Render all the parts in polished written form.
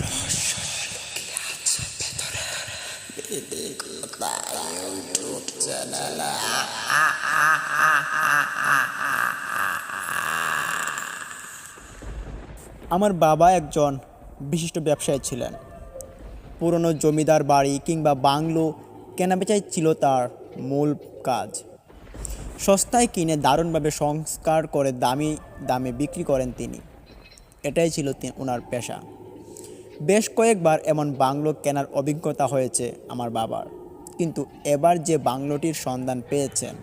রহস্য লুকিয়ে আছে ভেতরে। বিডি কোথায় ইউটিউব চ্যানেলে। আমার বাবা একজন বিশিষ্ট ব্যবসায়ী ছিলেন। পুরনো জমিদার বাড়ি কিংবা বাংলো কেনাবেচাই ছিল তার মূল কাজ। সস্তায় কিনে দারুণভাবে সংস্কার করে দামি দামে বিক্রি করেন তিনি। এটাই ছিল ওনার পেশা। বেশ কয়েকবার এমন বাংলো কেনার অভিজ্ঞতা হয়েছে আমার বাবার, কিন্তু এবার যে বাংলোটির সন্ধান পেয়েছেন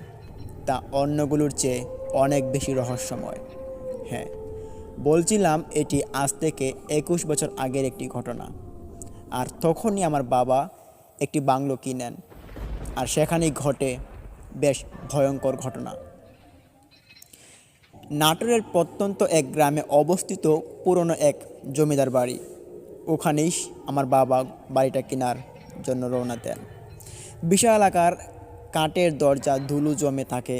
তা অন্যগুলোর চেয়ে অনেক বেশি রহস্যময়। হ্যাঁ, বলছিলাম এটি আজ থেকে 21 বছর আগের একটি ঘটনা। আর তখনই আমার বাবা একটি বাংলো কিনেন, আর সেখানেই ঘটে বেশ ভয়ঙ্কর ঘটনা। নাটোরের প্রত্যন্ত এক গ্রামে অবস্থিত পুরনো এক জমিদার বাড়ি। ওখানেই আমার বাবা বাড়িটা কেনার জন্য রওনা দেন। বিশাল আকার কাঠের দরজা, ধুলো জমে থাকে,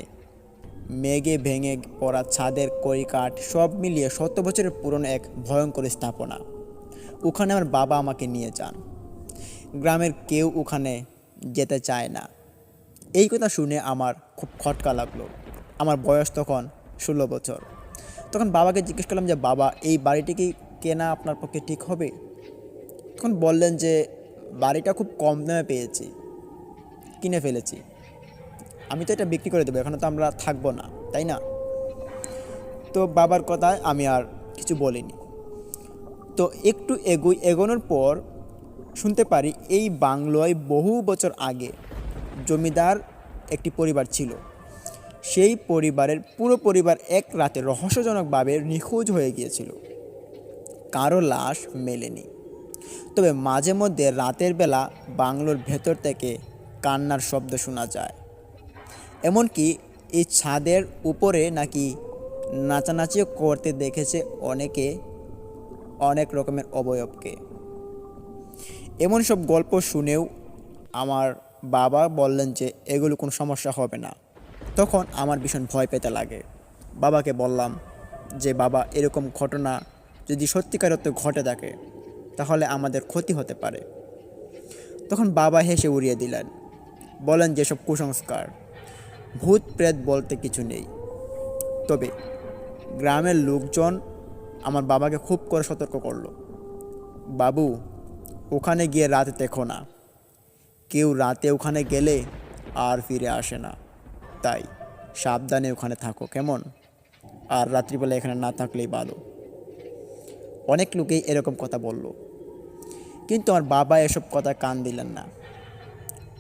মেঘে ভেঙে পড়া ছাদের কড়িকাঠ, সব মিলিয়ে 70 বছরের পুরনো এক ভয়ঙ্কর স্থাপনা। ওখানে আমার বাবা আমাকে নিয়ে যান। গ্রামের কেউ ওখানে যেতে চায় না। এই কথা শুনে আমার খুব খটকা লাগলো। আমার বয়স তখন 16 বছর। তখন বাবাকে জিজ্ঞেস করলাম যে, বাবা, এই বাড়িটি কি কেনা আপনার পক্ষে ঠিক হবে? তখন বললেন যে, বাড়িটা খুব কম দামে পেয়েছি, কিনে ফেলেছি। আমি তো এটা বিক্রি করে দেবো, এখানে তো আমরা থাকবো না, তাই না? তো বাবার কথায় আমি আর কিছু বলিনি। তো একটু এগোনোর পর শুনতে পারি এই বাংলোয় বহু বছর আগে জমিদার একটি পরিবার ছিল। সেই পরিবারের পুরো পরিবার এক রাতে রহস্যজনকভাবে নিখোঁজ হয়ে গিয়েছিল। কারো লাশ মেলেনি, তবে মাঝে মধ্যে রাতের বেলা বাংলোর ভেতর থেকে কান্নার শব্দ শোনা যায়। এমনকি এই ছাদের উপরে নাকি নাচানাচিও করতে দেখেছে অনেকে, অনেক রকমের অবয়বকে। এমন সব গল্প শুনেও আমার বাবা বললেন যে এগুলো কোনো সমস্যা হবে না। তখন আমার ভীষণ ভয় পেতে লাগে। বাবাকে বললাম যে, বাবা, এরকম ঘটনা যদি সত্যিকার অর্থে ঘটে থাকে তাহলে আমাদের ক্ষতি হতে পারে। তখন বাবা হেসে উড়িয়ে দিলেন, বলেন যে সব কুসংস্কার, ভূত প্রেত বলতে কিছু নেই। তবে গ্রামের লোকজন আমার বাবাকে খুব করে সতর্ক করলো, বাবু, ওখানে গিয়ে রাতে দেখো না, কেউ রাতে ওখানে গেলে আর ফিরে আসে না, তাই সাবধানে ওখানে থাকো, কেমন? আর রাত্রিবেলা এখানে না থাকলেই ভালো। অনেক লোকেই এরকম কথা বলল, কিন্তু আমার বাবা এসব কথা কান দিলেন না।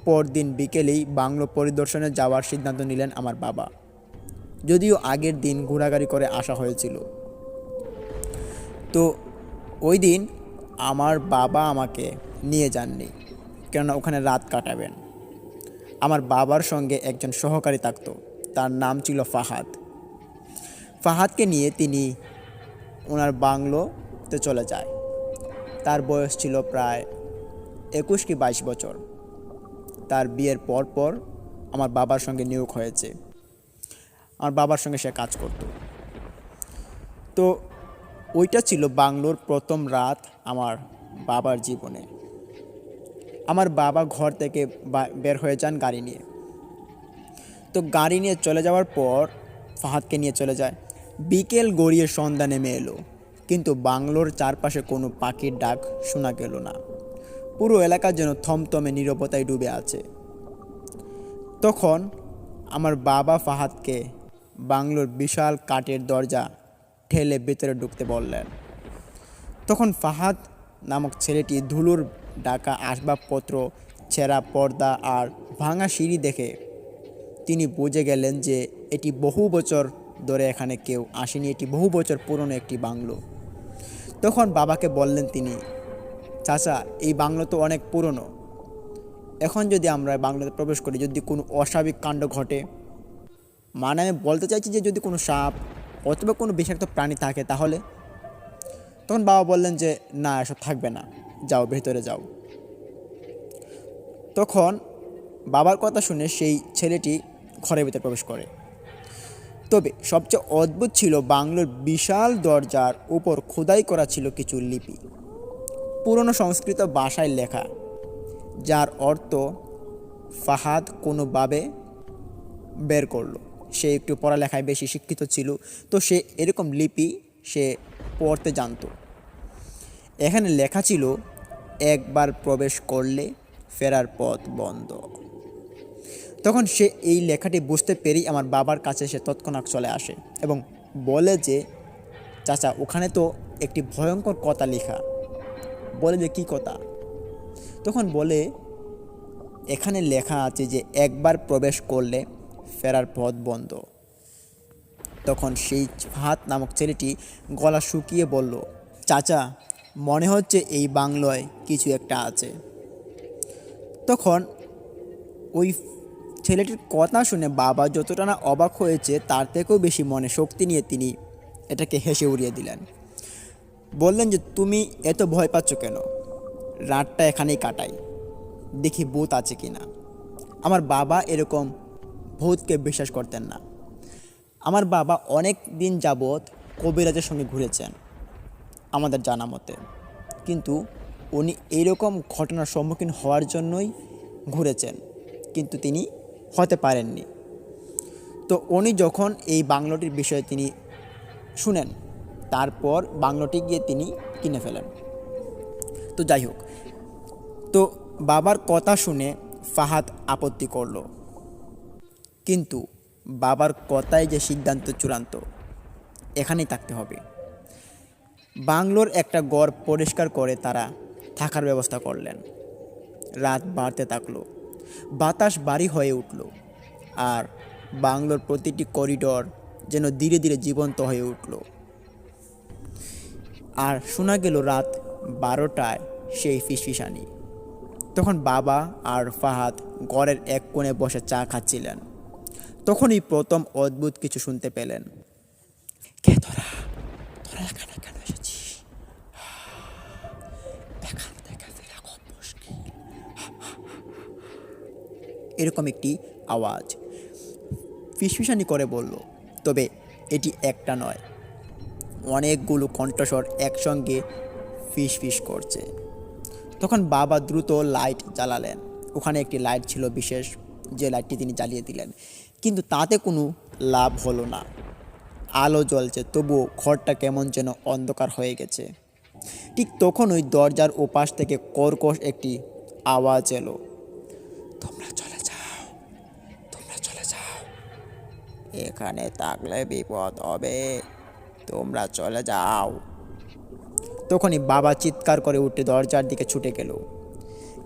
পরদিন বিকেলেই বাংলো পরিদর্শনে যাওয়ার সিদ্ধান্ত নিলেন আমার বাবা, যদিও আগের দিন ঘোরাঘুরি করে আসা হয়েছিল। তো ওই দিন আমার বাবা আমাকে নিয়ে যাননি, কেননা ওখানে রাত কাটাবেন। আমার বাবার সঙ্গে একজন সহকারী থাকত, তার নাম ছিল ফাহাদ। ফাহাদকে নিয়ে তিনি ওনার বাংলোতে চলে যায়। তার বয়স ছিল প্রায় 21 কি 22 বছর। তার বিয়ের পর পর আমার বাবার সঙ্গে নিয়োগ হয়েছে। আমার বাবার সঙ্গে সে কাজ করত। তো ওইটা ছিল বাংলোর প্রথম রাত আমার বাবার জীবনে। আমার বাবা ঘর থেকে বের হয়ে যান গাড়ি নিয়ে। তো গাড়ি নিয়ে চলে যাওয়ার পর ফাহাদকে নিয়ে চলে যায়। বিকেল গড়িয়ে সন্ধ্যা নেমে এলো, কিন্তু বাংলোর চারপাশে কোনো পাখির ডাক শোনা গেল না। পুরো এলাকা যেন থমথমে নীরবতায় ডুবে আছে। তখন আমার বাবা ফাহাদকে বাংলোর বিশাল কাঠের দরজা ঠেলে ভেতরে ঢুকতে বললেন। তখন ফাহাদ নামক ছেলেটি ধুলোর ঢাকা আসবাবপত্র, ছেঁড়া পর্দা আর ভাঙা সিঁড়ি দেখে তিনি বুঝে গেলেন যে এটি বহু বছর ধরে এখানে কেউ আসেনি, এটি বহু বছর পুরনো একটি বাংলো। তখন বাবাকে বললেন তিনি, চাচা, এই বাংলো তো অনেক পুরনো, এখন যদি আমরা বাংলোতে প্রবেশ করি, যদি কোনো অস্বাভাবিক কাণ্ড ঘটে, মানে আমি বলতে চাইছি যে যদি কোনো সাপ অথবা কোনো বিষাক্ত প্রাণী থাকে তাহলে। তখন বাবা বললেন যে না, এসব থাকবে না, যাও ভেতরে যাও। তখন বাবার কথা শুনে সেই ছেলেটি ঘরের ভিতরে প্রবেশ করে। তবে সবচেয়ে অদ্ভুত ছিল বাংলোর বিশাল দরজার উপর খোদাই করা ছিল কিছু লিপি। পুরনো সংস্কৃত ভাষায় লেখা, যার অর্থ ফাহাদ কোনোভাবে বের করলো। সে একটু পড়ালেখায় বেশি শিক্ষিত ছিল, তো সে এরকম লিপি সে পড়তে জানতো। এখানে লেখা ছিল, একবার প্রবেশ করলে ফেরার পথ বন্ধ। তখন সে এই লেখাটি বুঝতে পেরেই আমার বাবার কাছে সে তৎক্ষণাৎ চলে আসে এবং বলে যে, চাচা ওখানে তো একটি ভয়ঙ্কর কথা লেখা। বলে যে কী কথা? তখন বলে, এখানে লেখা আছে যে একবার প্রবেশ করলে ফেরার পথ বন্ধ। তখন সেই ফাহাদ নামক ছেলেটি গলা শুকিয়ে বলল, চাচা মনে হচ্ছে এই বাংলায় কিছু একটা আছে। তখন ওই ছেলেটির কথা শুনে বাবা যতটা না অবাক হয়েছে তার থেকেও বেশি মনে শক্তি নিয়ে তিনি এটাকে হেসে উড়িয়ে দিলেন। বললেন যে, তুমি এত ভয় পাচ্ছ কেন? রাতটা এখানেই কাটাই, দেখি ভূত আছে কি না। আমার বাবা এরকম ভূতকে বিশ্বাস করতেন না। আমার বাবা অনেক দিন যাবৎ কবিরাজের সঙ্গে ঘুরেছেন আমাদের জানা মতে, কিন্তু উনি এইরকম ঘটনার সম্মুখীন হওয়ার জন্যই ঘুরেছেন, কিন্তু তিনি হতে পারেননি। তো উনি যখন এই বাংলোটির বিষয়ে তিনি শুনেন, তারপর বাংলোটি গিয়ে তিনি কিনে ফেলেন। তো যাই হোক, তো বাবার কথা শুনে ফাহাদ আপত্তি করল, কিন্তু বাবার কথাই যে সিদ্ধান্ত চূড়ান্ত, এখানেই থাকতে হবে। বাংলোর একটা ঘর পরিষ্কার করে তারা থাকার ব্যবস্থা করলেন। রাত বাড়তে থাকলো, বাতাস ভারী হয়ে উঠল, আর বাংলোর প্রতিটি করিডোর যেন ধীরে ধীরে জীবন্ত হয়ে উঠল। আর শোনা গেল রাত 12টায় সেই ফিসফিসানি। তখন বাবা আর ফাহাদ ঘরের এক কোণে বসে চা খাচ্ছিলেন। তখনই প্রথম অদ্ভুত কিছু শুনতে পেলেন। কে তোরা? তোরা এখানে কেন এসেছিস? এখান থেকে ফেরা খুব মুশকিল। এরকম একটি আওয়াজ ফিসফিসানি করে বলল, তবে এটি একটা নয়, অনেকগুলো কণ্ঠস্বর একসঙ্গে ফিসফিস করছে। তখন বাবা দ্রুত লাইট জ্বালালেন। ওখানে একটি লাইট ছিল বিশেষ, যে লাইটটি তিনি জ্বালিয়ে দিলেন, কিন্তু তাতে কোনো লাভ হলো না। আলো জ্বলছে, তবুও ঘরটা কেমন যেন অন্ধকার হয়ে গেছে। ঠিক তখন ওই দরজার ওপাশ থেকে কর্কশ একটি আওয়াজ এলো, তোমরা চলে যাও, তোমরা চলে যাও, এখানে থাকলে বিপদ হবে, তোমরা চলে যাও। তখনই বাবা চিৎকার করে উঠে দরজার দিকে ছুটে গেল,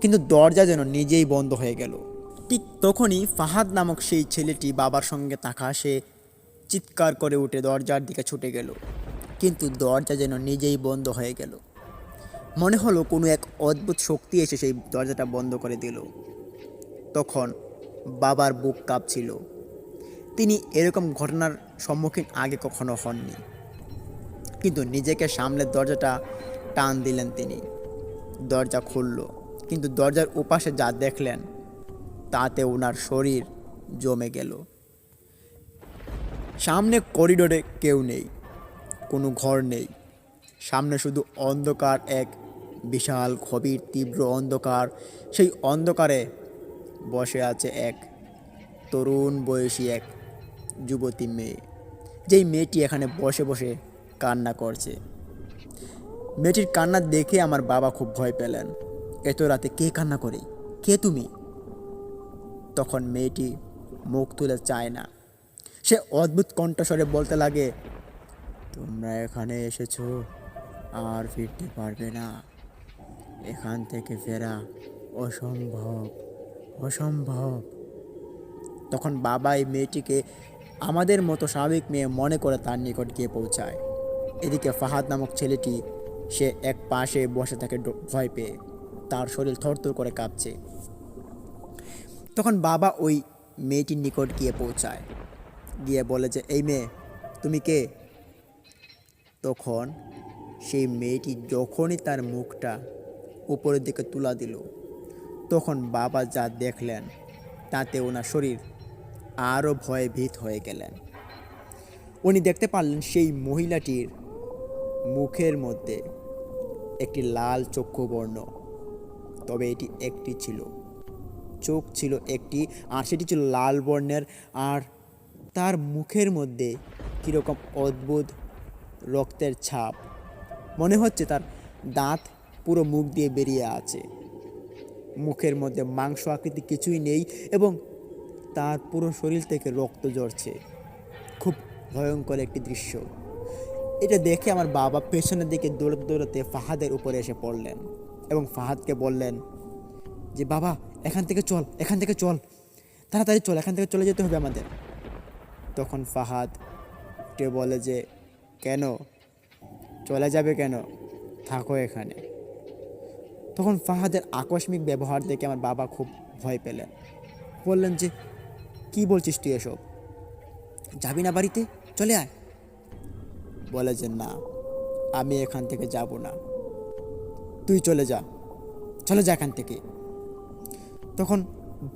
কিন্তু দরজা যেন নিজেই বন্ধ হয়ে গেল। ঠিক তখনই ফাহাদ নামক সেই ছেলেটি বাবার সঙ্গে থাকা, সে চিৎকার করে উঠে দরজার দিকে ছুটে গেল, কিন্তু দরজা যেন নিজেই বন্ধ হয়ে গেল। মনে হলো কোনো এক অদ্ভুত শক্তি এসে সেই দরজাটা বন্ধ করে দিল। তখন বাবার বুক কাঁপছিল। তিনি এরকম ঘটনার সম্মুখীন আগে কখনো হননি, কিন্তু নিজেকে সামলে দরজাটা টান দিলেন তিনি। দরজা খুলল, কিন্তু দরজার ওপাশে যা দেখলেন তাতে ওনার শরীর জমে গেল। সামনে করিডোরে কেউ নেই, কোনো ঘর নেই, সামনে শুধু অন্ধকার, এক বিশাল গভীর তীব্র অন্ধকার। সেই অন্ধকারে বসে আছে এক তরুণ বয়সী এক যুবতী মেয়ে, যেই মেয়েটি এখানে বসে বসে কান্না করছে। মেয়েটির কান্না দেখে আমার বাবা খুব ভয় পেলেন। এত রাতে কে কান্না করে? কে তুমি? তখন মেয়েটি মুখ তুলে চায় না। সে অদ্ভুত কণ্ঠস্বরে বলতে লাগে, তোমরা এখানে এসেছো, আর ফিরতে পারবে না, এখান থেকে ফেরা অসম্ভব, অসম্ভব। তখন বাবা এই মেয়েটিকে আমাদের মতো স্বাভাবিক মেয়ে মনে করে তার নিকট গিয়ে পৌঁছায়। এদিকে ফাহাদ নামক ছেলেটি, সে এক পাশে বসে থাকে ভয় পেয়ে, তার শরীর থরথর করে কাঁপছে। তখন বাবা ওই মেয়েটির নিকট গিয়ে পৌঁছায়, গিয়ে বলে যে, এই মেয়ে, তুমি কে? তখন সেই মেয়েটি যখনই তার মুখটা উপরের দিকে তুলা দিল, তখন বাবা যা দেখলেন তাতে ওনার শরীর আরও ভয়ে ভীত হয়ে গেলেন। উনি দেখতে পারলেন সেই মহিলাটির মুখের মধ্যে একটি লাল চক্ষু বর্ণ, তবে এটি একটি ছিল, চোখ ছিল একটি, আর সেটি ছিল লাল বর্ণের। আর তার মুখের মধ্যে কীরকম অদ্ভুত রক্তের ছাপ, মনে হচ্ছে তার দাঁত পুরো মুখ দিয়ে বেরিয়ে আছে। মুখের মধ্যে মাংস আকৃতি কিছুই নেই এবং তার পুরো শরীর থেকে রক্ত ঝরছে। খুব ভয়ঙ্কর একটি দৃশ্য। এটা দেখে আমার বাবা পেছনের দিকে দৌড়াতে দৌড়াতে ফাহাদের উপরে এসে পড়লেন এবং ফাহাদকে বললেন যে বাবা, এখান থেকে চল, এখান থেকে চল, তাড়াতাড়ি চল, এখান থেকে চলে যেতে হবে আমাদের। তখন ফাহাদ বলে যে কেন চলে যাবে, কেন, থাকো এখানে। তখন ফাহাদের আকস্মিক ব্যবহার দেখে আমার বাবা খুব ভয় পেলেন। বললেন যে কি বলছিস তুই এসব, যাবি না বাড়িতে, চলে আয়। বলে যে না, আমি এখান থেকে যাব না, তুই চলে যা, চলে যা এখান থেকে। তখন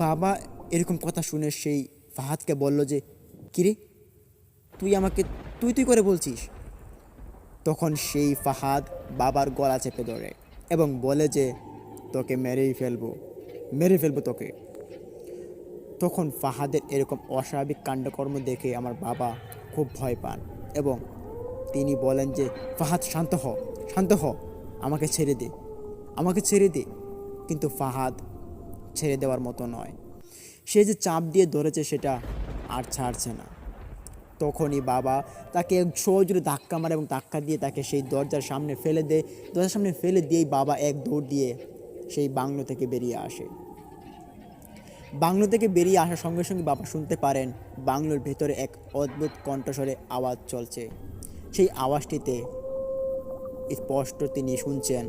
বাবা এরকম কথা শুনে সেই ফাহাদকে বলল যে কিরে, তুই আমাকে তুই তুই করে বলছিস। তখন সেই ফাহাদ বাবার গলা চেপে ধরে এবং বলে যে তোকে মেরেই ফেলবো, মেরে ফেলবো তোকে। তখন ফাহাদের এরকম অস্বাভাবিক কাণ্ডকর্ম দেখে আমার বাবা খুব ভয় পান এবং তিনি বলেন যে ফাহাদ শান্ত হ, শান্ত হ, আমাকে ছেড়ে দে, আমাকে ছেড়ে দে। কিন্তু ফাহাদ ছেড়ে দেওয়ার মতো নয়, সে যে চাপ দিয়ে ধরেছে সেটা আর ছাড়ছে না। তখনই বাবা তাকে সজোরে ধাক্কা মারে এবং ধাক্কা দিয়ে তাকে সেই দরজার সামনে ফেলে দেয়। দরজার সামনে ফেলে দিয়েই বাবা এক দৌড় দিয়ে সেই বাংলো থেকে বেরিয়ে আসে। বাংলো থেকে বেরিয়ে আসার সঙ্গে সঙ্গে বাবা শুনতে পারেন বাংলোর ভেতরে এক অদ্ভুত কণ্ঠস্বরে আওয়াজ চলছে। সেই আওয়াজটিতে স্পষ্ট তিনি শুনছেন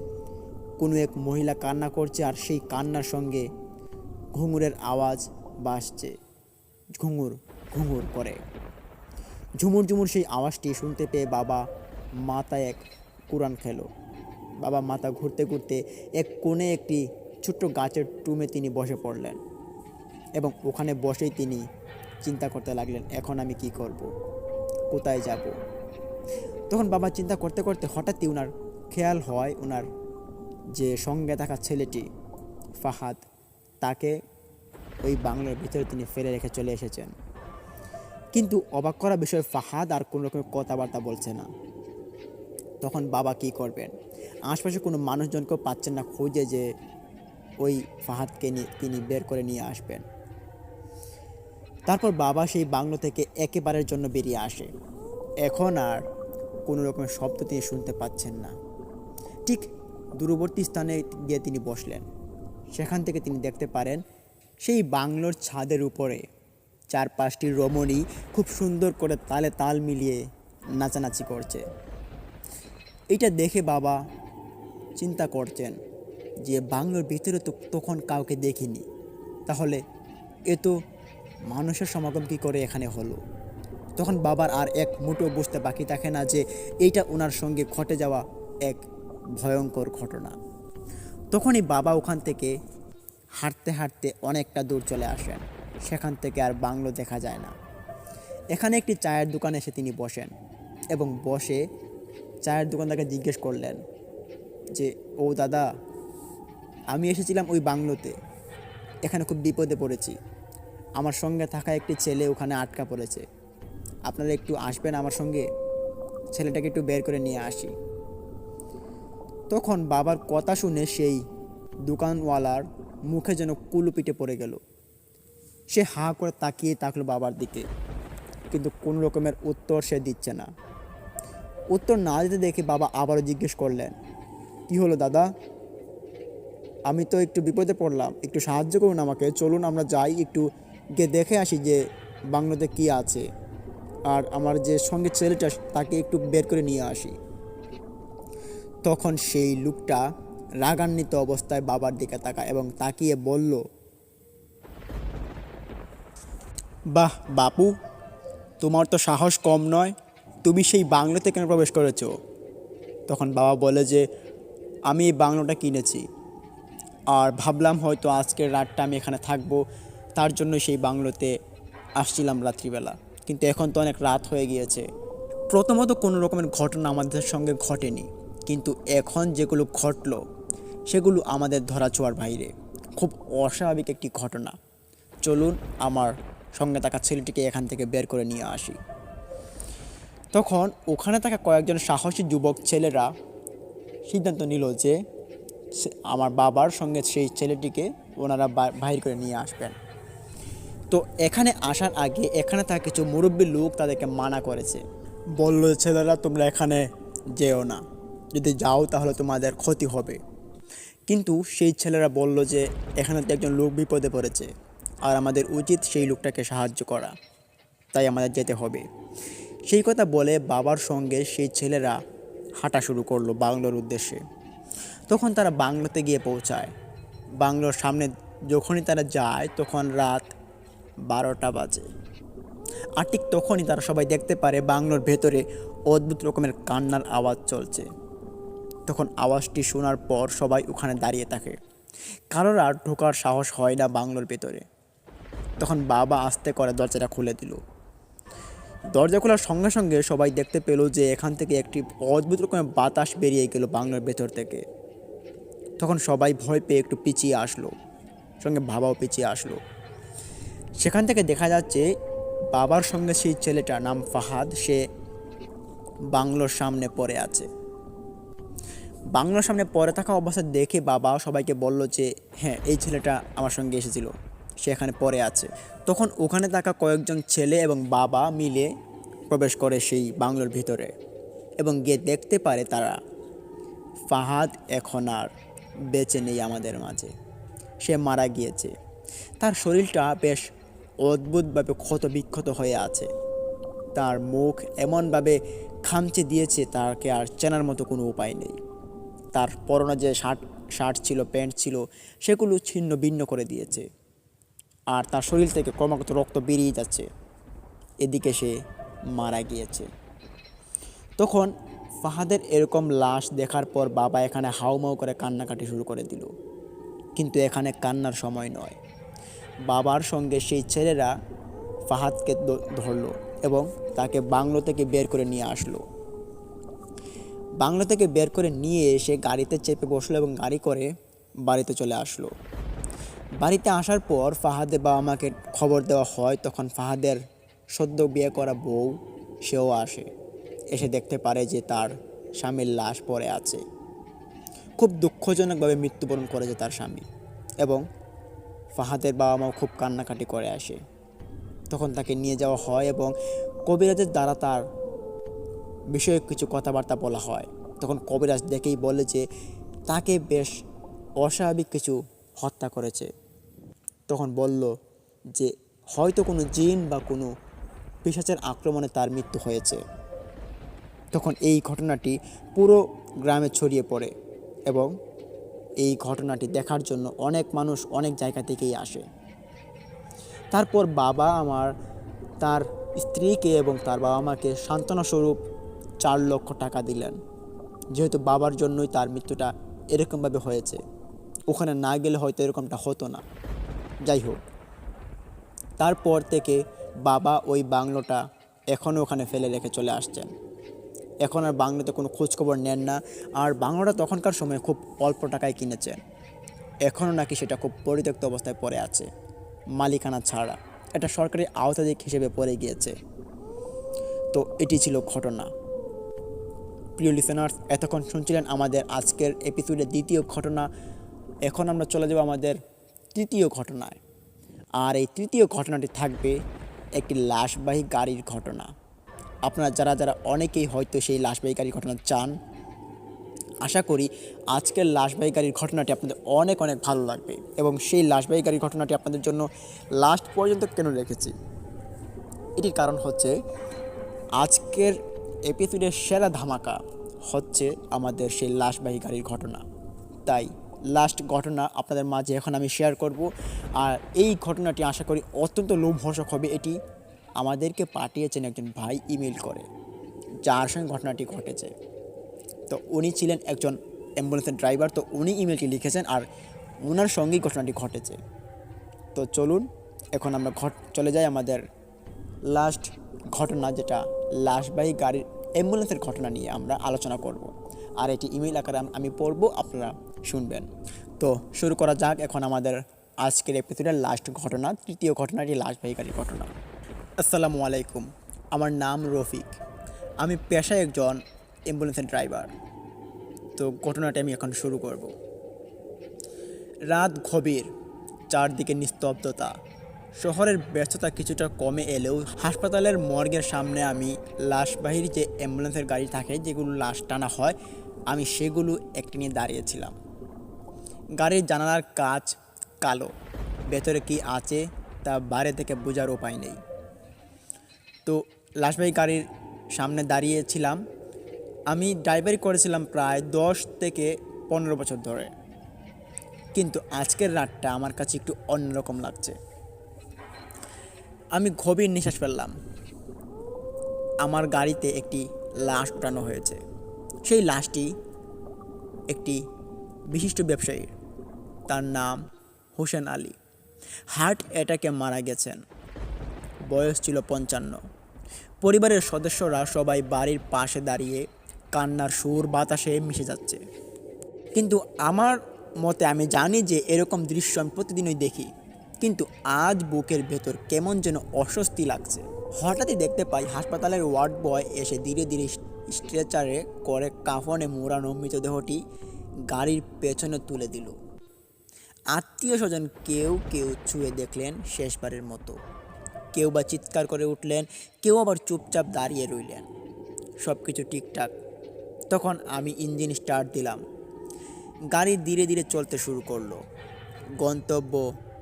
কোনো এক মহিলা কান্না করছে, আর সেই কান্নার সঙ্গে ঘুঙুরের আওয়াজ বাজছে, ঘুঙুর ঘুঙুর করে। ঝুমুর ঝুমুর সেই আওয়াজটি শুনতে পেয়ে বাবা মাথায় এক কুরান খেলো। বাবা মাথা ঘুরতে ঘুরতে এক কোণে একটি ছোট্ট গাছের টুমে তিনি বসে পড়লেন এবং ওখানে বসেই তিনি চিন্তা করতে লাগলেন, এখন আমি কি করব, কোথায় যাব। তখন বাবা চিন্তা করতে করতে হঠাৎই ওনার খেয়াল হয় ওনার যে সঙ্গে থাকা ছেলেটি ফাহাদ, তাকে ওই বাংলার ভিতরে তিনি ফেলে রেখে চলে এসেছেন। কিন্তু অবাক করা বিষয়, ফাহাদ আর কোনো রকমের কথাবার্তা বলছে না। তখন বাবা কি করবেন, আশপাশে কোনো মানুষজনকেও পাচ্ছেন না খুঁজে যে ওই ফাহাদকে তিনি বের করে নিয়ে আসবেন। তারপর বাবা সেই বাংলো থেকে একেবারের জন্য বেরিয়ে আসে। এখন আর কোনো রকমের শব্দ তিনি শুনতে পাচ্ছেন না। ঠিক দূরবর্তী স্থানে গিয়ে তিনি বসলেন। সেখান থেকে তিনি দেখতে পারেন সেই বাংলোর ছাদের উপরে 4-5টি রমণী খুব সুন্দর করে তালে তাল মিলিয়ে নাচানাচি করছে। এটা দেখে বাবা চিন্তা করছেন যে বাংলোর ভিতরে তো তখন কাউকে দেখিনি, তাহলে এ তো মানুষের সমাগম কী করে এখানে হলো। তখন বাবার আর এক মুঠো বুঝতে বাকি থাকে না যে এইটা ওনার সঙ্গে ঘটে যাওয়া এক ভয়ঙ্কর ঘটনা। তখনই বাবা ওখান থেকে হাঁটতে হাঁটতে অনেকটা দূর চলে আসেন। সেখান থেকে আর বাংলো দেখা যায় না। এখানে একটি চায়ের দোকানে এসে তিনি বসেন এবং বসে চায়ের দোকানদারকে জিজ্ঞেস করলেন যে ও দাদা, আমি এসেছিলাম ওই বাংলোতে, এখানে খুব বিপদে পড়েছি, আমার সঙ্গে থাকা একটি ছেলে ওখানে আটকা পড়েছে, আপনারা একটু আসবেন আমার সঙ্গে, ছেলেটাকে একটু বের করে নিয়ে আসি। তখন বাবার কথা শুনে সেই দোকানওয়ালার মুখে যেন কুলুপিটে পড়ে গেল। সে হাঁ করে তাকিয়ে থাকলো বাবার দিকে, কিন্তু কোনো রকমের উত্তর সে দিচ্ছে না। উত্তর না দিতে দেখে বাবা আবারও জিজ্ঞেস করলেন, কি হলো দাদা, আমি তো একটু বিপদে পড়লাম, একটু সাহায্য করুন আমাকে, চলুন আমরা যাই, একটু গিয়ে দেখে আসি যে বাংলোতে কি আছে, আর আমার যে সঙ্গে ছেলেটা তাকে একটু বের করে নিয়ে আসি। তখন সেই লোকটা রাগান্বিত অবস্থায় বাবার দিকে তাকায় এবং তাকিয়ে বলল, বাহ বাপু, তোমার তো সাহস কম নয়, তুমি সেই বাংলোতে কেন প্রবেশ করেছো? তখন বাবা বলে যে আমি এই বাংলোটা কিনেছি, আর ভাবলাম হয়তো আজকের রাতটা আমি এখানে থাকবো, তার জন্য সেই বাংলোতে আসছিলাম রাত্রিবেলা, কিন্তু এখন তো অনেক রাত হয়ে গিয়েছে। প্রথমত কোনো রকমের ঘটনা আমাদের সঙ্গে ঘটেনি, কিন্তু এখন যেগুলো ঘটলো সেগুলো আমাদের ধরাছোঁয়ার বাইরে। খুব অস্বাভাবিক একটি ঘটনা। চলুন আমার সঙ্গে থাকা ছেলেটিকে এখান থেকে বের করে নিয়ে আসি। তখন ওখানে থাকা কয়েকজন সাহসী যুবক ছেলেরা সিদ্ধান্ত নিল যে আমার বাবার সঙ্গে সেই ছেলেটিকে ওনারা বাহির করে নিয়ে আসবেন। তো এখানে আসার আগে এখানে থাকা কিছু মুরব্বী লোক তাদেরকে মানা করেছে, বলল, ছেলেরা তোমরা এখানে যেও না, যদি যাও তাহলে তোমাদের ক্ষতি হবে। কিন্তু সেই ছেলেরা বলল যে এখানে তো একজন লোক বিপদে পড়েছে আর আমাদের উচিত সেই লোকটাকে সাহায্য করা, তাই আমাদের যেতে হবে। সেই কথা বলে বাবার সঙ্গে সেই ছেলেরা হাঁটা শুরু করলো বাংলোর উদ্দেশ্যে। তখন তারা বাংলোতে গিয়ে পৌঁছায়। বাংলোর সামনে যখনই তারা যায় তখন রাত 12টা বাজে। আর ঠিক তখনই তারা সবাই দেখতে পারে বাংলোর ভেতরে অদ্ভুত রকমের কান্নার আওয়াজ চলছে। তখন আওয়াজটি শোনার পর সবাই ওখানে দাঁড়িয়ে থাকে। কারোর আর ঢোকার সাহস হয় না বাংলোর ভেতরে। তখন বাবা আস্তে করে দরজাটা খুলে দিল। দরজা খোলার সঙ্গে সঙ্গে সবাই দেখতে পেল যে এখান থেকে একটি অদ্ভুত রকমের বাতাস বেরিয়ে গেল বাংলোর ভেতর থেকে। তখন সবাই ভয় পেয়ে একটু পিছিয়ে আসলো, সঙ্গে বাবাও পিছিয়ে আসলো। সেখান থেকে দেখা যাচ্ছে বাবার সঙ্গে সেই ছেলেটা, নাম ফাহাদ, সে বাংলোর সামনে পড়ে আছে। বাংলোর সামনে পড়ে থাকা অবস্থা দেখে বাবা সবাইকে বলল যে হ্যাঁ, এই ছেলেটা আমার সঙ্গে এসেছিল, সে এখানে পড়ে আছে। তখন ওখানে থাকা কয়েকজন ছেলে এবং বাবা মিলে প্রবেশ করে সেই বাংলোর ভিতরে এবং গিয়ে দেখতে পারে তারা ফাহাদ এখন আর বেঁচে নেই আমাদের মাঝে, সে মারা গিয়েছে। তার শরীরটা বেশ অদ্ভুতভাবে ক্ষত বিক্ষত হয়ে আছে। তার মুখ এমনভাবে খামচে দিয়েছে তাকে আর চেনার মতো কোনো উপায় নেই। তার পরনে যে শার্ট ছিল, প্যান্ট ছিল, সেগুলো ছিন্ন ভিন্ন করে দিয়েছে। আর তার শরীর থেকে ক্রমাগত রক্ত বেরিয়ে যাচ্ছে। এদিকে সে মারা গিয়েছে। তখন ফাহাদের এরকম লাশ দেখার পর বাবা এখানে হাউমাউ করে কান্নাকাটি শুরু করে দিল। কিন্তু এখানে কান্নার সময় নয়। বাবার সঙ্গে সেই ছেলেরা ফাহাদকে ধরলো এবং তাকে বাংলো থেকে বের করে নিয়ে আসলো। বাংলো থেকে বের করে নিয়ে এসে গাড়িতে চেপে বসলো এবং গাড়ি করে বাড়িতে চলে আসলো। বাড়িতে আসার পর ফাহাদের বাবা মাকে খবর দেওয়া হয়। তখন ফাহাদের সদ্য বিয়ে করা বউ সেও আসে। এসে দেখতে পারে যে তার স্বামীর লাশ পড়ে আছে। খুব দুঃখজনকভাবে মৃত্যুবরণ করেছে তার স্বামী এবং ফাহাদের বাবা মাও খুব কান্নাকাটি করে আসে। তখন তাকে নিয়ে যাওয়া হয় এবং কবিরাজের দ্বারা তার বিষয়ে কিছু কথাবার্তা বলা হয়। তখন কবিরাজ দেখেই বলে যে তাকে বেশ অস্বাভাবিক কিছু হত্যা করেছে। তখন বলল যে হয়তো কোনো জিন বা কোনো পিশাচের আক্রমণে তার মৃত্যু হয়েছে। তখন এই ঘটনাটি পুরো গ্রামে ছড়িয়ে পড়ে এবং এই ঘটনাটি দেখার জন্য অনেক মানুষ অনেক জায়গা থেকেই আসে। তারপর বাবা আমার তার স্ত্রীকে এবং তার বাবা মাকে সান্ত্বনাস্বরূপ 4 লক্ষ টাকা দিলেন, যেহেতু বাবার জন্যই তার মৃত্যুটা এরকমভাবে হয়েছে। ওখানে না গেলে হয়তো এরকমটা হতো না। যাই হোক, তারপর থেকে বাবা ওই বাংলোটা এখনও ওখানে ফেলে রেখে চলে আসছেন। এখন আর বাংলোতে কোনো খোঁজখবর নেন না। আর বাংলোটা তখনকার সময় খুব অল্প টাকায় কিনেছেন। এখনও নাকি সেটা খুব পরিত্যক্ত অবস্থায় পড়ে আছে, মালিকানা ছাড়া। এটা সরকারি আওতাধিক হিসেবে পড়ে গিয়েছে। তো এটি ছিল ঘটনা। প্রিয় লিসেনার্স, এতক্ষণ শুনছিলেন আমাদের আজকের এপিসোডের দ্বিতীয় ঘটনা। এখন আমরা চলে যাব আমাদের তৃতীয় ঘটনায়। আর এই তৃতীয় ঘটনাটি থাকবে একটি লাশবাহী গাড়ির ঘটনা। আপনারা যারা যারা অনেকেই হয়তো সেই লাশবাহী গাড়ির ঘটনা চান, আশা করি আজকের লাশবাহী গাড়ির ঘটনাটি আপনাদের অনেক অনেক ভালো লাগবে। এবং সেই লাশবাহী গাড়ির ঘটনাটি আপনাদের জন্য লাস্ট পর্যন্ত কেন রেখেছি, এটির কারণ হচ্ছে আজকের এপিসোডের সেরা ধামাকা হচ্ছে আমাদের সেই লাশবাহী গাড়ির ঘটনা। তাই লাস্ট ঘটনা আপনাদের মাঝে এখন আমি শেয়ার করব। আর এই ঘটনাটি আশা করি অত্যন্ত লোমহর্ষক হবে। এটি আমাদেরকে পাঠিয়েছেন একজন ভাই ইমেল করে, যার সঙ্গে ঘটনাটি ঘটেছে। তো উনি ছিলেন একজন অ্যাম্বুলেন্সের ড্রাইভার। তো উনি ইমেলটি লিখেছেন আর ওনার সঙ্গেই ঘটনাটি ঘটেছে। তো চলুন এখন আমরা চলে যাই আমাদের লাস্ট ঘটনা, যেটা লাশবাহী গাড়ির অ্যাম্বুলেন্সের ঘটনা নিয়ে আমরা আলোচনা করব। আর এটি ইমেল আকারে আমি পড়বো, আপনারা শুনবেন। তো শুরু করা যাক এখন আমাদের আজকের এপিসোডের লাস্ট ঘটনা, তৃতীয় ঘটনাটি লাশবাহী গাড়ির ঘটনা। আসসালামু আলাইকুম, আমার নাম রফিক, আমি পেশায় একজন অ্যাম্বুলেন্সের ড্রাইভার। তো ঘটনাটি আমি এখন শুরু করব। রাত গভীর, চারদিকে নিস্তব্ধতা, শহরের ব্যস্ততা কিছুটা কমে এলেও হাসপাতালের মর্গের সামনে আমি লাশবাহীর যে অ্যাম্বুলেন্সের গাড়ি থাকে যেগুলো লাশ টানা হয়, আমি সেগুলো একটি নিয়ে দাঁড়িয়েছিলাম। গাড়ির জানালার কাচ কালো, ভেতরে কি আছে তা বাইরে থেকে বোঝার উপায় নেই। তো লাশবাহী গাড়ির সামনে দাঁড়িয়েছিলাম। আমি ড্রাইভারি করেছিলাম প্রায় 10 থেকে 15 বছর ধরে, কিন্তু আজকের রাতটা আমার কাছে একটু অন্যরকম লাগছে। আমি গভীর নিঃশ্বাস ফেললাম। আমার গাড়িতে একটি লাশ উঠানো হয়েছে। সেই লাশটি একটি বিশিষ্ট ব্যবসায়ীর, তার নাম হোসেন আলী। হার্ট অ্যাটাকে মারা গেছেন, বয়স ছিল 55। পরিবারের সদস্যরা সবাই বাড়ির পাশে দাঁড়িয়ে কান্নার সুর বাতাসে মিশে যাচ্ছে। কিন্তু আমার মতে আমি জানি যে এরকম দৃশ্য আমি প্রতিদিনই দেখি, কিন্তু আজ বুকের ভেতর কেমন যেন অস্বস্তি লাগছে। হঠাৎই দেখতে পাই হাসপাতালের ওয়ার্ড বয় এসে ধীরে ধীরে স্ট্রেচারে করে কাফনে মোড়ানো মৃতদেহটি গাড়ির পেছনে তুলে দিল। আত্মীয় স্বজন কেউ কেউ ছুঁয়ে দেখলেন শেষবারের মতো, কেউ বা চিৎকার করে উঠলেন, কেউ আবার চুপচাপ দাঁড়িয়ে রইলেন। সব কিছু ঠিকঠাক। তখন আমি ইঞ্জিন স্টার্ট দিলাম। গাড়ি ধীরে ধীরে চলতে শুরু করলো। গন্তব্য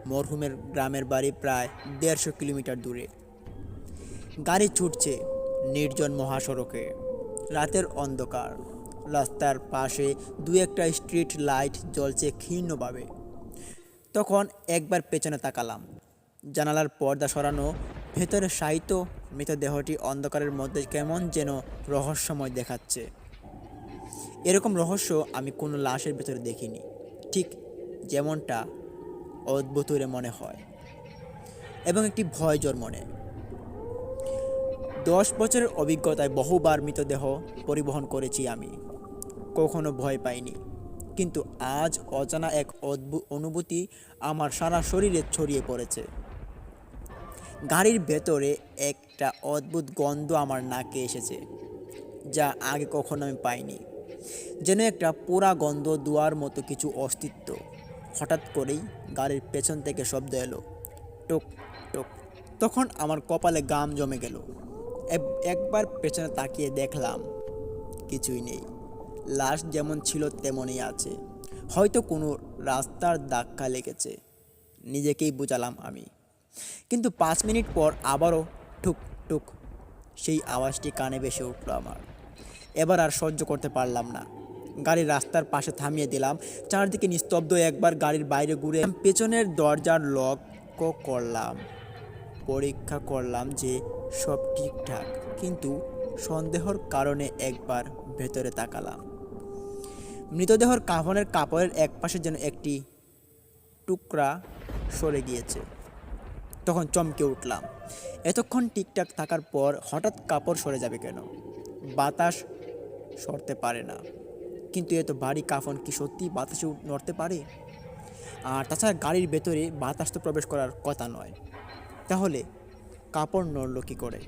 মরহুমের গ্রামের বাড়ি প্রায় 150 কিলোমিটার দূরে। গাড়ি ছুটছে নির্জন মহাসড়কে। রাতের অন্ধকার, রাস্তার পাশে দু একটা স্ট্রিট লাইট জ্বলছে ক্ষীণভাবে। তখন একবার পেছনে তাকালাম। জানালার পর্দা সরানো, ভেতরে শায়িত মৃতদেহটি অন্ধকারের মধ্যে কেমন যেন রহস্যময় দেখাচ্ছে। এরকম রহস্য আমি কোনো লাশের ভেতরে দেখিনি, ঠিক যেমনটা অদ্ভুতুরে মনে হয় এবং একটি ভয় জন্মনে। 10 বছরের অভিজ্ঞতায় বহুবার মৃতদেহ পরিবহন করেছি আমি, কখনো ভয় পাইনি। কিন্তু আজ অজানা এক অদ্ভুত অনুভূতি আমার সারা শরীরে ছড়িয়ে পড়েছে। গাড়ির ভেতরে একটা অদ্ভুত গন্ধ আমার নাকে এসেছে, যা আগে কখনো আমি পাইনি। যেন একটা পোড়া গন্ধ দুয়ার মতো কিছু অস্তিত্ব। হঠাৎ করেই গাড়ির পেছন থেকে শব্দ এলো, টোক টোক। তখন আমার কপালে গাম জমে গেল। একবার পেছনে তাকিয়ে দেখলাম কিছুই নেই। লাশ যেমন ছিল তেমনই আছে। হয়তো কোনো রাস্তার ধাক্কা লেগেছে, নিজেকেই বোঝালাম আমি। কিন্তু 5 মিনিট পর আবারও ঠুক টুক সেই আওয়াজটি কানে ভেসে উঠল আমার। এবার আর সহ্য করতে পারলাম না। গাড়ি রাস্তার পাশে থামিয়ে দিলাম। চারদিকে নিস্তব্ধ। একবার গাড়ির বাইরে ঘুরে পেছনের দরজার লক করলাম, পরীক্ষা করলাম যে সব ঠিকঠাক। কিন্তু সন্দেহর কারণে একবার ভেতরে তাকালাম। মৃতদেহর কাফনের কাপড়ের এক পাশে যেন একটি টুকরা সরে গিয়েছে। তখন চমকে উঠলাম। এতক্ষণ ঠিকঠাক থাকার পর হঠাৎ কাপড় সরে যাবে কেন? বাতাস সরতে পারে না, কিন্তু এত ভারী কাফন কি সত্যি বাতাসে নড়তে পারে? আর তাছাড়া গাড়ির ভেতরে বাতাস তো প্রবেশ করার কথা নয়, তাহলে কাপড় নড়ল কী করে?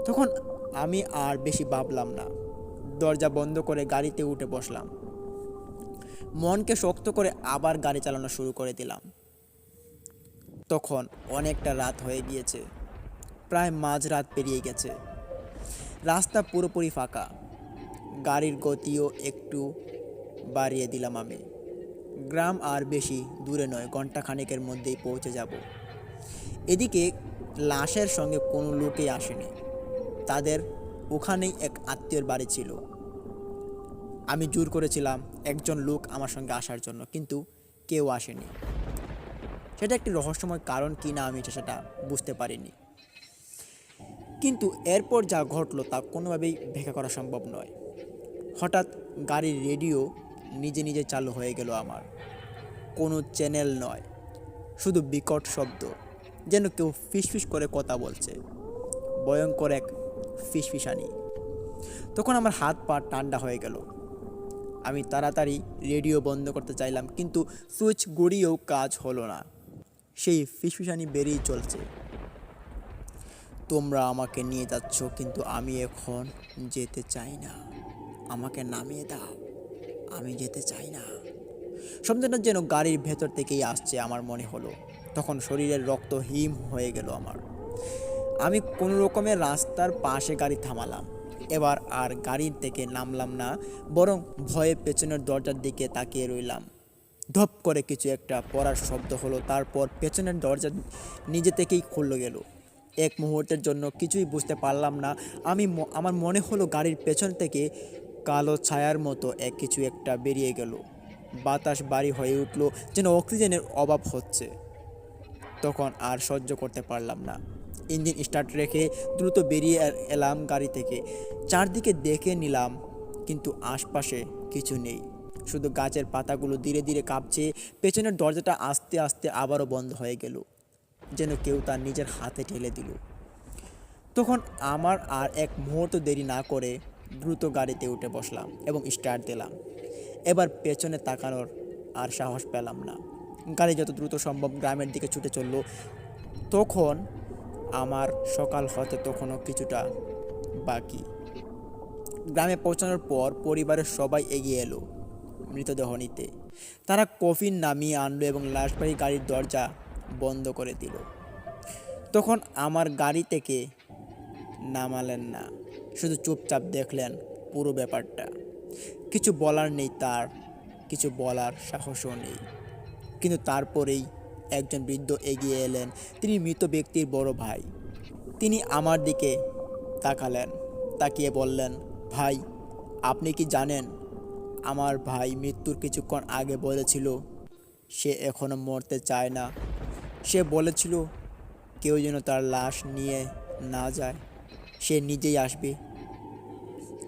তখন আমি আর বেশি ভাবলাম না, দরজা বন্ধ করে গাড়িতে উঠে বসলাম। মনকে শক্ত করে আবার গাড়ি চালানো শুরু করে দিলাম। তখন অনেকটা রাত হয়ে গিয়েছে, প্রায় মাঝরাত পেরিয়ে গেছে। রাস্তা পুরোপুরি ফাঁকা। গাড়ির গতিও একটু বাড়িয়ে দিলাম আমি। গ্রাম আর বেশি দূরে নয়, ঘন্টাখানেকের মধ্যেই পৌঁছে যাব। এদিকে লাশের সঙ্গে কোনো লোকই আসেনি। তাদের ওখানেই এক আত্মীয়র বাড়ি ছিল। আমি জোর করেছিলাম একজন লোক আমার সঙ্গে আসার জন্য, কিন্তু কেউ আসেনি। সেটা একটি রহস্যময় কারণ কি না আমি সেটা বুঝতে পারিনি। কিন্তু এরপর যা ঘটলো তা কোনোভাবেই ব্যাখ্যা করা সম্ভব নয়। হঠাৎ গাড়ির রেডিও নিজে নিজে চালু হয়ে গেল আমার। কোনো চ্যানেল নয়, শুধু বিকট শব্দ, যেন কেউ ফিসফিস করে কথা বলছে। ভয়ঙ্কর এক ফিসফিসানি। তখন আমার হাত পা ঠান্ডা হয়ে গেল। আমি তাড়াতাড়ি রেডিও বন্ধ করতে চাইলাম, কিন্তু সুইচ ঘুরিয়েও কাজ হলো না। সেই ফিসফিসানি বেরিয়ে চলছে, তোমরা আমাকে নিয়ে যাচ্ছ, কিন্তু আমি এখন যেতে চাই না, আমাকে নামিয়ে দাও, আমি যেতে চাই না। শব্দটা যেন গাড়ির ভেতর থেকেই আসছে আমার মনে হলো। তখন শরীরের রক্ত হিম হয়ে গেল আমার। আমি কোনো রকমের রাস্তার পাশে গাড়ি থামালাম। এবার আর গাড়ি থেকে নামলাম না, বরং ভয়ে পেছনের দরজার দিকে তাকিয়ে রইলাম। ধপ করে কিছু একটা পড়ার শব্দ হলো, তারপর পেছনের দরজা নিজে থেকেই খুলে গেল। এক মুহূর্তের জন্য কিছুই বুঝতে পারলাম না। আমার মনে হলো গাড়ির পেছন থেকে কালো ছায়ার মতো কিছু একটা বেরিয়ে গেল। বাতাস ভারী হয়ে উঠল, যেন অক্সিজেনের অভাব হচ্ছে। তখন আর সহ্য করতে পারলাম না। ইঞ্জিন স্টার্ট রেখে দ্রুত বেরিয়ে এলাম গাড়ি থেকে। চারদিকে দেখে নিলাম, কিন্তু আশপাশে কিছু নেই, শুধু গাছের পাতাগুলো ধীরে ধীরে কাঁপছে। পেছনের দরজাটা আস্তে আস্তে আবারও বন্ধ হয়ে গেল, যেন কেউ তার নিজের হাতে ঠেলে দিল। তখন আমার আর এক মুহূর্ত দেরি না করে দ্রুত গাড়িতে উঠে বসলাম এবং স্টার্ট দিলাম। এবার পেছনে তাকানোর আর সাহস পেলাম না। গাড়ি যত দ্রুত সম্ভব গ্রামের দিকে ছুটে চলল। তখন আমার সকাল হতে তখনও কিছুটা বাকি। গ্রামে পৌঁছানোর পর পরিবারের সবাই এগিয়ে এলো মৃতদেহ নিতে। তারা কফিন নামিয়ে আনলো এবং লাশবাহী গাড়ির দরজা বন্ধ করে দিল। তখন আমার গাড়ি থেকে নামালেন না, শুধু চুপচাপ দেখলেন পুরো ব্যাপারটা। কিছু বলার নেই তার, কিছু বলার সাহসও নেই। কিন্তু তারপরেই একজন বৃদ্ধ এগিয়ে এলেন। তিনি মৃত ব্যক্তির বড় ভাই। তিনি আমার দিকে তাকালেন, তাকিয়ে বললেন, ভাই, আপনি কি জানেন, আমার ভাই মৃত্যুর কিছুক্ষণ আগে বলেছিল সে এখনো মরতে চায় না। সে বলেছিল কেউ যেন তার লাশ নিয়ে না যায়, সে নিজেই আসবে।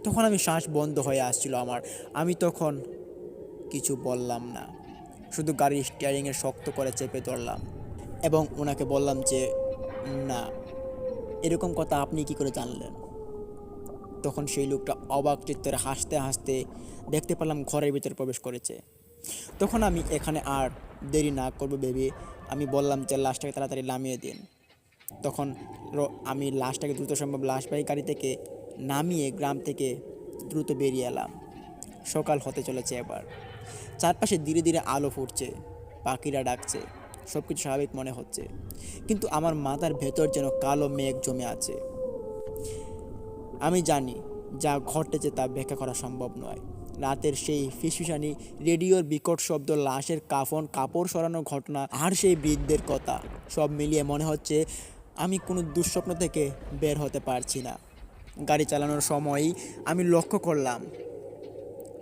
তখন আমি শ্বাস বন্ধ হয়ে আসছিল আমার। আমি তখন কিছু বললাম না, শুধু গাড়ির স্টিয়ারিংয়ে শক্ত করে চেপে ধরলাম এবং ওনাকে বললাম যে না, এরকম কথা আপনি কি করে জানলেন? তখন সেই লোকটা অবাক চিত্তে হাসতে হাসতে দেখতে পেলাম ঘরের ভিতরে প্রবেশ করেছে। তখন আমি এখানে আর দেরি না করবো ভেবে আমি বললাম যে লাশটাকে তাড়াতাড়ি নামিয়ে দিন। তখন আমি লাশটাকে দ্রুত সম্ভব লাশবাহী গাড়ি থেকে নামিয়ে গ্রাম থেকে দ্রুত বেরিয়ে এলাম। সকাল হতে চলেছে এবার। চারপাশে ধীরে ধীরে আলো ফুটছে, পাখিরা ডাকছে, সব কিছু স্বাভাবিক মনে হচ্ছে। কিন্তু আমার মাথার ভেতর যেন কালো মেঘ জমে আছে। আমি জানি যা ঘটেছে তা ব্যাখ্যা করা সম্ভব নয়। রাতের সেই ফিসফিসানি, রেডিওর বিকট শব্দ, লাশের কাপড় সরানোর ঘটনা আর সেই বৃদ্ধের কথা, সব মিলিয়ে মনে হচ্ছে আমি কোনো দুঃস্বপ্ন থেকে বের হতে পারছি না। গাড়ি চালানোর সময়ই আমি লক্ষ্য করলাম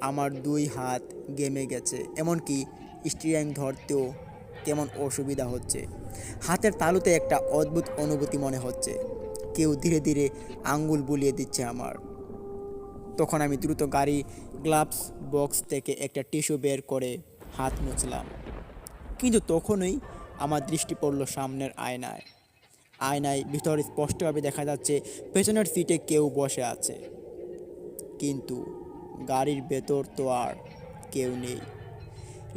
আমার দুই হাত ঘেমে গেছে, এমনকি স্টিয়ারিং ধরতেও কেমন অসুবিধা হচ্ছে। হাতের তালুতে একটা অদ্ভুত অনুভূতি মনে হচ্ছে, কেউ ধীরে ধীরে আঙ্গুল বুলিয়ে দিচ্ছে আমার। তখন আমি দ্রুত গাড়ি গ্লাভস বক্স থেকে একটা টিস্যু বের করে হাত মুছলাম। কিন্তু তখনই আমার দৃষ্টি পড়ল সামনের আয়নায়। আয়নায় ভিতরে স্পষ্টভাবে দেখা যাচ্ছে পেছনের সিটে কেউ বসে আছে, কিন্তু গাড়ির ভেতর তো আর কেউ নেই।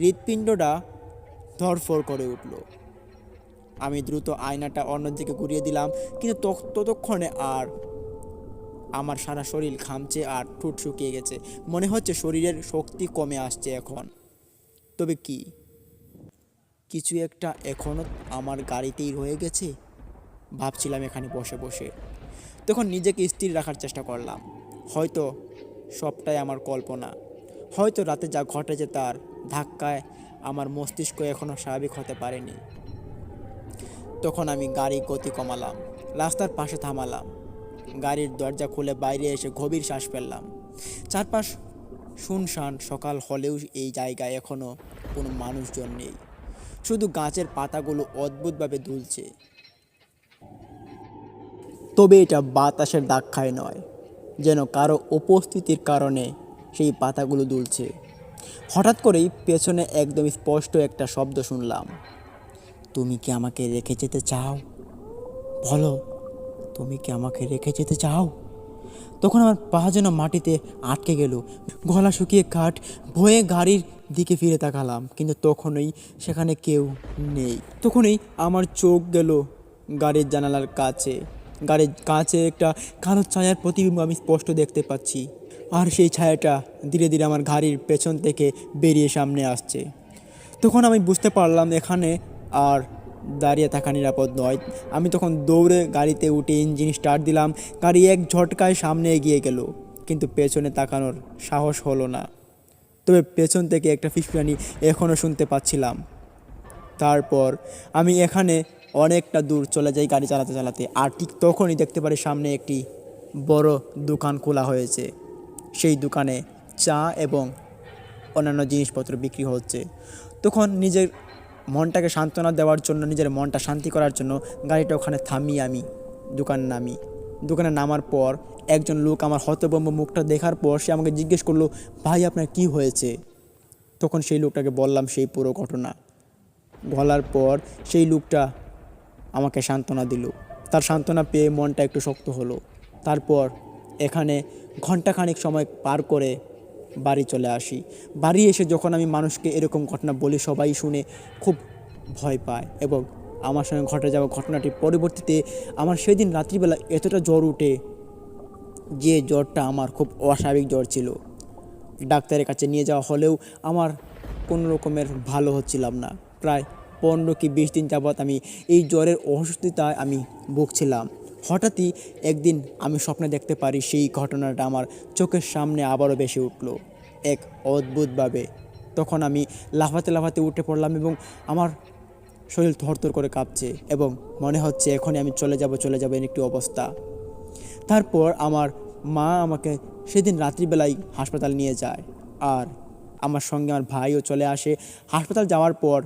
হৃৎপিণ্ডটা ধড়ফড় করে উঠল। আমি দ্রুত আয়নাটা অন্যদিকে ঘুরিয়ে দিলাম, কিন্তু ততক্ষণে আর আমার সারা শরীর ঘামছে আর ঠোঁট শুকিয়ে গেছে। মনে হচ্ছে শরীরের শক্তি কমে আসছে এখন। তবে কি কিছু একটা এখনও আমার গাড়িতেই রয়ে গেছে, ভাবছিলাম এখানে বসে বসে। তখন নিজেকে স্থির রাখার চেষ্টা করলাম। হয়তো সবটাই আমার কল্পনা, হয়তো রাতে যা ঘটেছে তার ধাক্কায় আমার মস্তিষ্ক এখনও স্বাভাবিক হতে পারেনি। তখন আমি গাড়ি গতি কমালাম, রাস্তার পাশে থামালাম, গাড়ির দরজা খুলে বাইরে এসে গভীর শ্বাস ফেললাম। চারপাশ শুনশান। সকাল হলেও এই জায়গায় এখনও কোনো মানুষজন নেই, শুধু গাছের পাতাগুলো অদ্ভুতভাবে দুলছে। তবে এটা বাতাসের ধাক্কায় নয়, যেন কারো উপস্থিতির কারণে সেই পাতাগুলো দুলছে। হঠাৎ করেই পেছনে একদম স্পষ্ট একটা শব্দ শুনলাম, তুমি কি আমাকে রেখে যেতে চাও? বলো, তুমি কি আমাকে রেখে যেতে চাও? তখন আমার পা যেন মাটিতে আটকে গেল, গলা শুকিয়ে কাঠ, ভয়ে গাড়ির দিকে ফিরে তাকালাম, কিন্তু তখনই সেখানে কেউ নেই। তখনই আমার চোখ গেল গাড়ির জানালার কাছে। গাড়ির কাছে একটা কালো ছায়ার প্রতিবিম্ব আমি স্পষ্ট দেখতে পাচ্ছি, আর সেই ছায়াটা ধীরে ধীরে আমার গাড়ির পেছন থেকে বেরিয়ে সামনে আসছে। তখন আমি বুঝতে পারলাম এখানে আর দাঁড়িয়ে থাকা নিরাপদ নয়। আমি তখন দৌড়ে গাড়িতে উঠে ইঞ্জিন স্টার্ট দিলাম। গাড়ি এক ঝটকায় সামনে এগিয়ে গেল, কিন্তু পেছনে তাকানোর সাহস হলো না। তবে পেছন থেকে একটা ফিসফিসানি এখনও শুনতে পাচ্ছিলাম। তারপর আমি এখানে অনেকটা দূর চলে যাই গাড়ি চালাতে চালাতে, আর ঠিক তখনই দেখতে পারি সামনে একটি বড় দোকান খোলা হয়েছে। সেই দোকানে চা এবং অন্যান্য জিনিসপত্র বিক্রি হচ্ছে। তখন নিজের মনটাকে সান্ত্বনা দেওয়ার জন্য, নিজের মনটা শান্তি করার জন্য গাড়িটা ওখানে থামিয়ে আমি দোকানে নামার পর একজন লোক আমার হতভম্ব মুখটা দেখার পর সে আমাকে জিজ্ঞেস করলো, ভাই আপনার কি হয়েছে? তখন সেই লোকটাকে বললাম সেই পুরো ঘটনা। বলার পর সেই লোকটা আমাকে সান্ত্বনা দিল। তার সান্ত্বনা পেয়ে মনটা একটু শক্ত হলো। তারপর এখানে ঘন্টাখানেক সময় পার করে বাড়ি চলে আসি। বাড়ি এসে যখন আমি মানুষকে এরকম ঘটনা বলি, সবাই শুনে খুব ভয় পায় এবং আমার সঙ্গে ঘটে যাওয়া ঘটনাটি পরবর্তীতে আমার সেদিন রাত্রিবেলা এতটা জ্বর উঠে, যে জ্বরটা আমার খুব অস্বাভাবিক জ্বর ছিল। ডাক্তারের কাছে নিয়ে যাওয়া হলেও আমার কোনো রকমের ভালো হচ্ছিলাম না। প্রায় 15 কি 20 দিন যাবৎ আমি এই জ্বরের অসুস্থতায় আমি ভুগছিলাম। হঠাৎই একদিন আমি স্বপ্নে দেখতে পারি সেই ঘটনাটা আমার চোখের সামনে আবারও ভেসে উঠল এক অদ্ভুতভাবে। তখন আমি লাফাতে লাফাতে উঠে পড়লাম এবং আমার শরীর থরথর করে কাঁপছে এবং মনে হচ্ছে এখনই আমি চলে যাব এর একটি অবস্থা। তারপর আমার মা আমাকে সেদিন রাত্রিবেলায় হাসপাতাল নিয়ে যায়, আর আমার সঙ্গে আমার ভাইও চলে আসে। হাসপাতাল যাওয়ার পর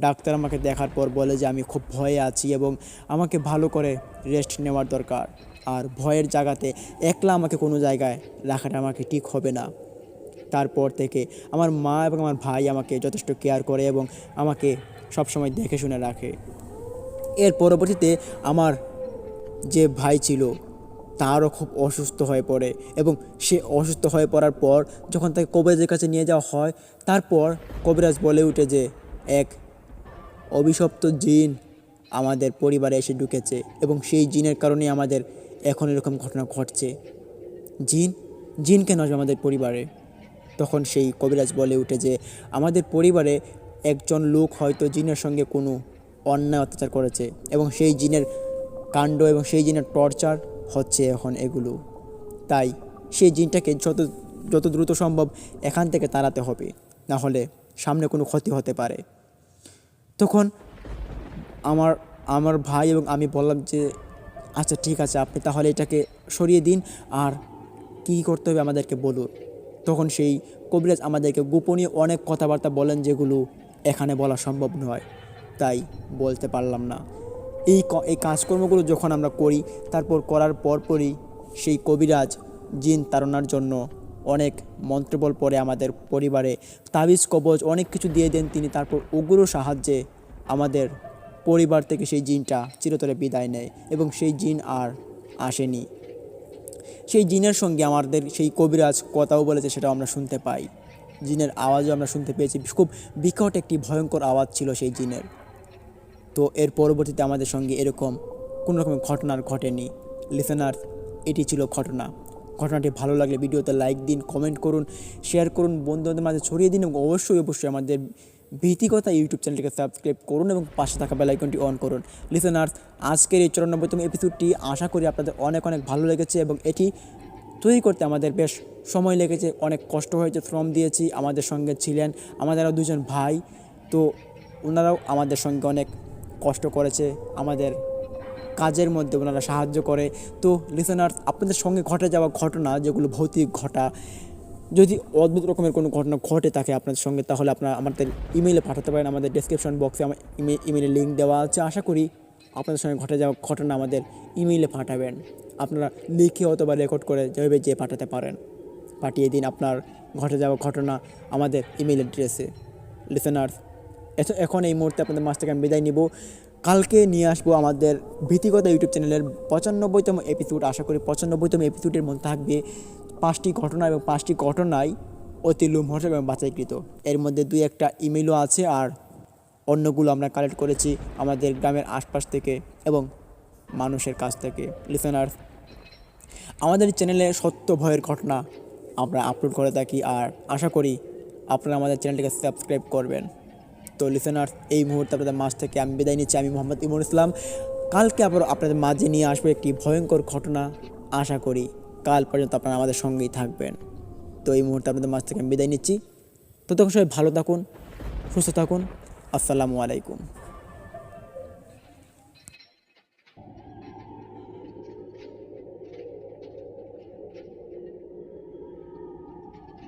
ডাক্তার আমাকে দেখার পর বলে যে আমি খুব ভয়ে আছি এবং আমাকে ভালো করে রেস্ট নেওয়ার দরকার, আর ভয়ের জায়গাতে একলা আমাকে কোনো জায়গায় রাখাটা আমাকে ঠিক হবে না। তারপর থেকে আমার মা এবং আমার ভাই আমাকে যথেষ্ট কেয়ার করে এবং আমাকে সবসময় দেখে শুনে রাখে। এর পরবর্তীতে আমার যে ভাই ছিল তারও খুব অসুস্থ হয়ে পড়ে এবং সে অসুস্থ হয়ে পড়ার পর যখন তাকে কবিরাজের কাছে নিয়ে যাওয়া হয়, তারপর কবিরাজ বলে উঠে যে এক অভিশপ্ত জিন আমাদের পরিবারে এসে ঢুকেছে এবং সেই জিনের কারণে আমাদের এখন এরকম ঘটনা ঘটছে। জিন কেন আসবে আমাদের পরিবারে? তখন সেই কবিরাজ বলে উঠে যে আমাদের পরিবারে একজন লোক হয়তো জিনের সঙ্গে কোনো অন্যায় অত্যাচার করেছে এবং সেই জিনের কাণ্ড এবং সেই জিনের টর্চার হচ্ছে এখন এগুলো। তাই সেই জিনটাকে যত দ্রুত সম্ভব এখান থেকে তাড়াতে হবে, না হলে সামনে কোনো ক্ষতি হতে পারে। তখন আমার ভাই এবং আমি বললাম যে আচ্ছা ঠিক আছে, আপনি তাহলে এটাকে সরিয়ে দিন আর কী করতে হবে আমাদেরকে বলুন। তখন সেই কবিরাজ আমাদেরকে গোপনীয় অনেক কথাবার্তা বলেন যেগুলো এখানে বলা সম্ভব নয়, তাই বলতে পারলাম না। এই কাজকর্মগুলো যখন আমরা করি, তারপর করার পরপরই সেই কবিরাজ জিন তাড়ানোর জন্য অনেক মন্ত্রবল পরে আমাদের পরিবারে তাবিজ কবজ অনেক কিছু দিয়ে দেন তিনি। তারপর ওগুলোর সাহায্যে আমাদের পরিবার থেকে সেই জিনটা চিরতরে বিদায় নেয় এবং সেই জিন আর আসেনি। সেই জিনের সঙ্গে আমাদের সেই কবিরাজ কথাও বলেছে, সেটাও আমরা শুনতে পাই। জিনের আওয়াজও আমরা শুনতে পেয়েছি, খুব বিকট একটি ভয়ঙ্কর আওয়াজ ছিল সেই জিনের। তো এর পরবর্তীতে আমাদের সঙ্গে এরকম কোনো রকমের ঘটনা ঘটেনি। লিসেনার, এটি ছিল ঘটনাটি ভালো লাগলে ভিডিওতে লাইক দিন, কমেন্ট করুন, শেয়ার করুন, বন্ধুদের মাঝে ছড়িয়ে দিন এবং অবশ্যই আমাদের ভীতিকথা ইউটিউব চ্যানেলটিকে সাবস্ক্রাইব করুন এবং পাশে থাকা বেল আইকনটি অন করুন। লিসেনার্স, আজকের এই 94তম এপিসোডটি আশা করি আপনাদের অনেক ভালো লেগেছে এবং এটি তৈরি করতে আমাদের বেশ সময় লেগেছে, অনেক কষ্ট হয়েছে, শ্রম দিয়েছি। আমাদের সঙ্গে ছিলেন আমাদের আরও দুজন ভাই, তো ওনারাও আমাদের সঙ্গে অনেক কষ্ট করেছে, আমাদের কাজের মধ্যে ওনারা সাহায্য করে। তো লিসেনার্স, আপনাদের সঙ্গে ঘটে যাওয়া ঘটনা যেগুলো ভৌতিক ঘটা, যদি অদ্ভুত রকমের কোনো ঘটনা ঘটে থাকে আপনাদের সঙ্গে, তাহলে আপনারা আমাদের ইমেইলে পাঠাতে পারেন। আমাদের ডেসক্রিপশন বক্সে আমার ইমেইলের লিঙ্ক দেওয়া আছে। আশা করি আপনাদের সঙ্গে ঘটে যাওয়া ঘটনা আমাদের ইমেইলে পাঠাবেন। আপনারা লিখে অথবা রেকর্ড করে যেভাবে যে পাঠাতে পারেন, পাঠিয়ে দিন আপনার ঘটে যাওয়া ঘটনা আমাদের ইমেইল অ্যাড্রেসে। লিসেনার্স, এখন এই মুহূর্তে আপনাদের মাঝ থেকে আমি বিদায় নিব। কালকে নিয়ে আসবো আমাদের ভীতিকতা ইউটিউব চ্যানেলের 95তম এপিসোড। আশা করি 95তম এপিসোডের মধ্যে থাকবে 5টি ঘটনা এবং 5টি ঘটনাই অতি লোমহর্ষক এবং বাছাইকৃত। এর মধ্যে 2-1টা ইমেলও আছে, আর অন্যগুলো আমরা কালেক্ট করেছি আমাদের গ্রামের আশপাশ থেকে এবং মানুষের কাছ থেকে। লিসেনার্স, আমাদের চ্যানেলে সত্য ভয়ের ঘটনা আমরা আপলোড করে থাকি, আর আশা করি আপনারা আমাদের চ্যানেলটিকে সাবস্ক্রাইব করবেন। তো লিসেনার্স, এই মুহূর্তে আপনাদের মাঝ থেকে আমি বিদায় নিচ্ছি। আমি মোহাম্মদ ইমন ইসলাম। কালকে আবার আপনাদের মাঝে নিয়ে আসবো একটি ভয়ঙ্কর ঘটনা। আশা করি কাল পর্যন্ত আপনারা আমাদের সঙ্গেই থাকবেন। তো এই মুহূর্তে আপনাদের মাঝ থেকে আমি বিদায় নিচ্ছি। ততক্ষণ সবাই ভালো থাকুন, সুস্থ থাকুন। আসসালামু আলাইকুম।